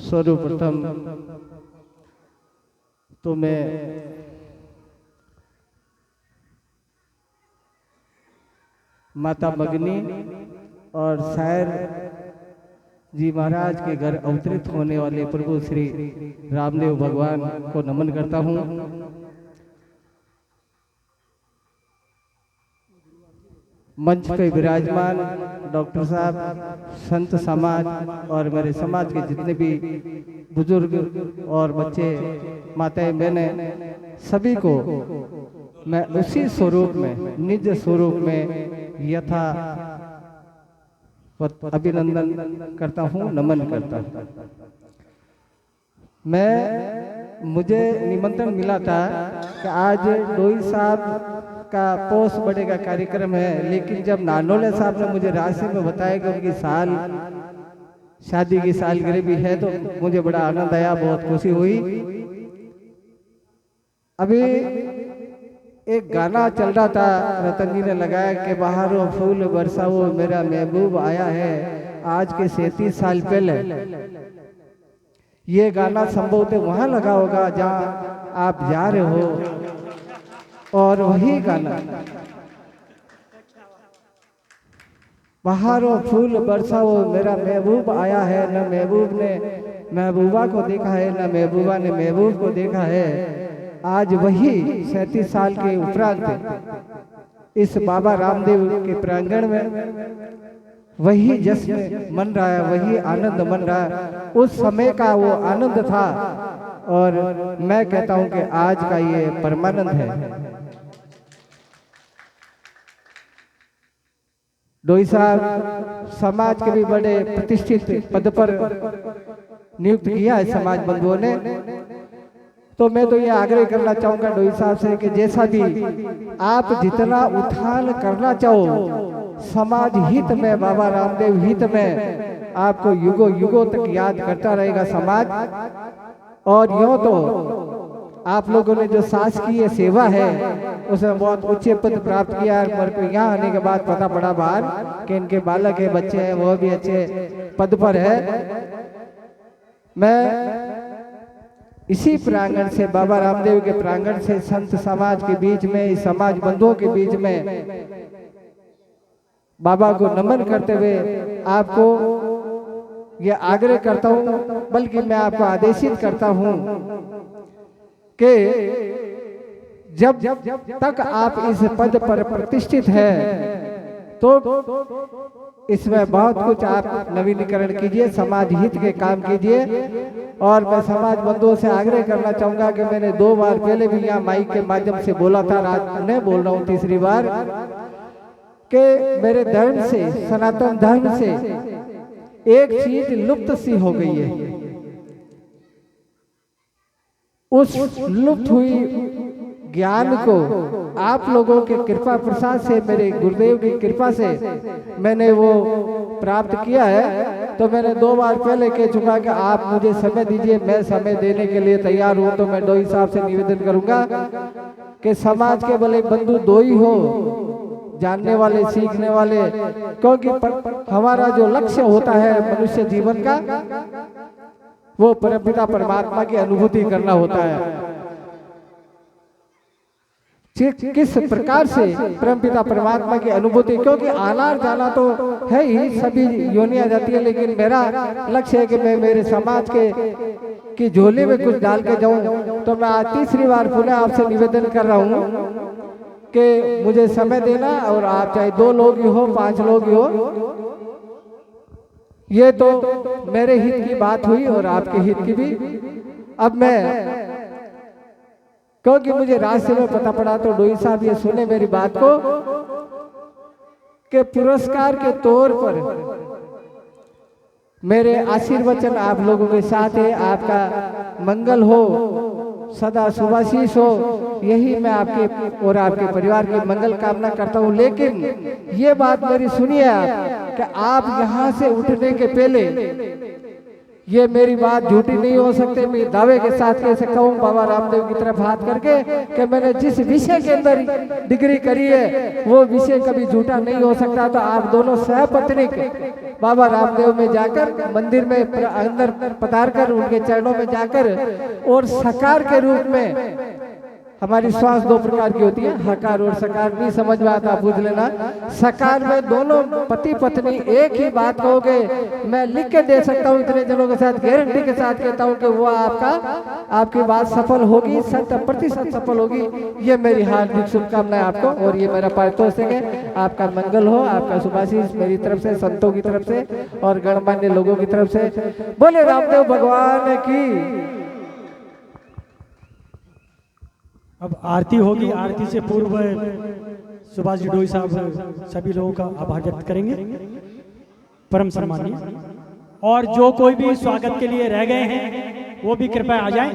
सर्वप्रथम तो मैं माता मगनी और शायर जी महाराज के घर अवतरित होने वाले प्रभु श्री रामदेव भगवान को नमन करता हूँ। मंच पे विराजमान डॉक्टर साहब, संत समाज और मेरे समाज के जितने भी बुजुर्ग और बच्चे, माताएं, बहनें, सभी को मैं उसी स्वरूप में, निज स्वरूप में यथा अभिनंदन करता हूँ, नमन करता हूँ। मुझे निमंत्रण मिला था कि आज डोई साहब का पोष बड़े का कार्यक्रम है, लेकिन जब नानोले साहब ने मुझे रास्ते में बताया कि उनकी शादी की सालगिरह भी है, तो मुझे बड़ा आनंद आया, बहुत खुशी हुई। अभी एक गाना चल रहा था, रतन जी ने लगाया कि बहारों फूल बरसाओ मेरा महबूब आया है, आज के 37 साल पहले। ये गाना संभवतः वहां लगा होगा जहां आप जा रहे हो, और वही गाना बहारों फूल बरसाओ मेरा महबूब आया है, न महबूब ने महबूबा को देखा है, न महबूबा ने महबूब को देखा है। आज वही 37 साल के उपरांत इस बाबा रामदेव के प्रांगण में वही जश्न मन रहा है, वही आनंद मन रहा है। उस समय का वो आनंद था, और मैं कहता हूं कि आज का ये परमानंद है। डोई साहब समाज के भी बड़े प्रतिष्ठित पद पर नियुक्त किया है समाज बंधुओं ने, तो मैं तो ये आग्रह करना चाहूंगा डोई साहब से कि जैसा भी आप जितना उत्थान करना चाहो समाज हित में, बाबा रामदेव हित में, आपको युगों युगों तक याद करता रहेगा समाज। और यूं तो आप लोगों ने जो शासकीय सेवा है उसमें बहुत उच्च पद प्राप्त किया है, पर को यहाँ आने के बाद पता पड़ा बाहर कि इनके बालक है, बच्चे हैं, वो भी अच्छे पद पर है। मैं इसी प्रांगण से, बाबा रामदेव के प्रांगण से, संत समाज के बीच में, इस समाज बंधुओं के बीच में बाबा को नमन करते हुए आपको यह आग्रह करता हूं, बल्कि मैं आपको आदेशित करता हूं कि जब तक आप इस पद पर प्रतिष्ठित है तो इसमें बहुत कुछ आप नवीनीकरण कीजिए, समाज हित के काम कीजिए। और मैं समाज बंधुओं से आग्रह करना चाहूंगा कि मैंने 2 बार पहले भी यहाँ माइक के माध्यम से बोला था, आज मैं बोल रहा हूँ तीसरी बार, कि मेरे धर्म से, सनातन धर्म से एक चीज लुप्त सी हो गई है। उस लुप्त हुई ज्ञान को आप लोगों के कृपा प्रसाद से, मेरे गुरुदेव की कृपा से मैंने वो प्राप्त किया है। तो मैंने 2 बार पहले कह चुका कि आप मुझे समय दीजिए, मैं समय देने के लिए तैयार हूं। तो मैं डोई साहब से निवेदन करूंगा कि समाज के भले बंधु 2 ही हो, जानने वाले, सीखने वाले, क्योंकि हमारा जो लक्ष्य होता है मनुष्य जीवन का, वो परमपिता परमात्मा की अनुभूति करना होता है। किस प्रकार से परमपिता परमात्मा की अनुभूति, क्योंकि आना जाना तो है ही, सभी योनियां जाती है, लेकिन मेरा लक्ष्य है कि मैं मेरे समाज की झोली में कुछ डाल के जाऊं। तो मैं आज तीसरी बार पुनः आपसे निवेदन कर रहा हूं कि मुझे समय देना, और आप चाहे 2 लोग ही हो, 5 लोग ही हो, ये तो मेरे हित की बात हुई और आपके हित की भी। अब मैं, क्योंकि मुझे रास्ते में पता पड़ा, तो डोई साहब ये सुने मेरी बात को, कि पुरस्कार के तौर पर मेरे आशीर्वचन आप लोगों के साथ है। आपका मंगल हो, सदा शुभाशीष हो, यही मैं आपके और आपके परिवार की मंगल कामना करता हूं। लेकिन ये बात मेरी सुनिए आप, कि आप यहां से उठने के पहले ये मेरी बात झूठी नहीं हो सकती। मैं दावे के साथ कह सकता हूँ बाबा रामदेव की तरफ हाथ करके कि मैंने जिस विषय के अंदर डिग्री करी है वो विषय कभी झूठा नहीं हो सकता। तो आप दोनों सहपत्नीक बाबा रामदेव में जाकर मंदिर में अंदर पधार कर उनके चरणों में जाकर और सकार के रूप में, हमारी श्वास दो प्रकार की होती है, हकार और सकार, नहीं समझ में आता पूछ लेना। सकार में दोनों पति पत्नी एक ही बात कहोगे, मैं लिख के दे सकता हूँ इतने जनों के साथ, गारंटी के साथ कहता हूँ कि वो आपकी बात सफल होगी, 100% सफल होगी। ये मेरी हार्दिक शुभकामनाएं आपको, और ये मेरा पारितोषिक है। आपका मंगल हो, आपका शुभाशीष मेरी तरफ से, संतों की तरफ से और गणमान्य लोगों की तरफ से। बोले रामदेव भगवान की। अब आरती होगी, आरती से पूर्व सुभाष जी डोई साहब सभी लोगों का आभार व्यक्त करेंगे, परम सम्मानीय। और जो कोई भी स्वागत के लिए रह गए हैं वो भी कृपया आ जाएं।